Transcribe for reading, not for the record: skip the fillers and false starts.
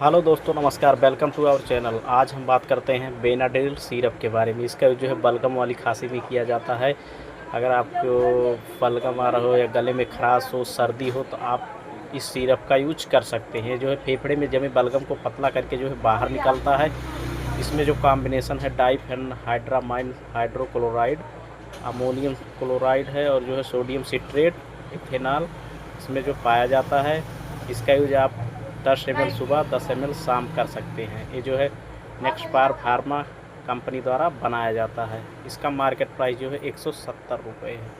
Hello दोस्तों, नमस्कार। Welcome to our channel. आज हम बात करते हैं बेनाडिल सिरप के बारे में। इसका जो है बलगम वाली खांसी में किया जाता है। अगर आपको बलगम आ रहा हो या गले में खराश हो, सर्दी हो, तो आप इस सिरप का यूज कर सकते हैं। जो है फेफड़े में जमे बलगम को पतला करके जो है बाहर निकलता है। इसमें जो कॉम्बिनेशन है डाइफेनहाइड्रामाइन हाइड्रोक्लोराइड, अमोनियम क्लोराइड है और जो है सोडियम सिट्रेट, इथेनॉल इसमें जो पाया जाता है। इसका यूज आप 10 ml सुबह, 10 ml शाम कर सकते हैं। ये जो है नेक्सपार फार्मा कंपनी द्वारा बनाया जाता है। इसका मार्केट प्राइस जो है 170 रुपये है।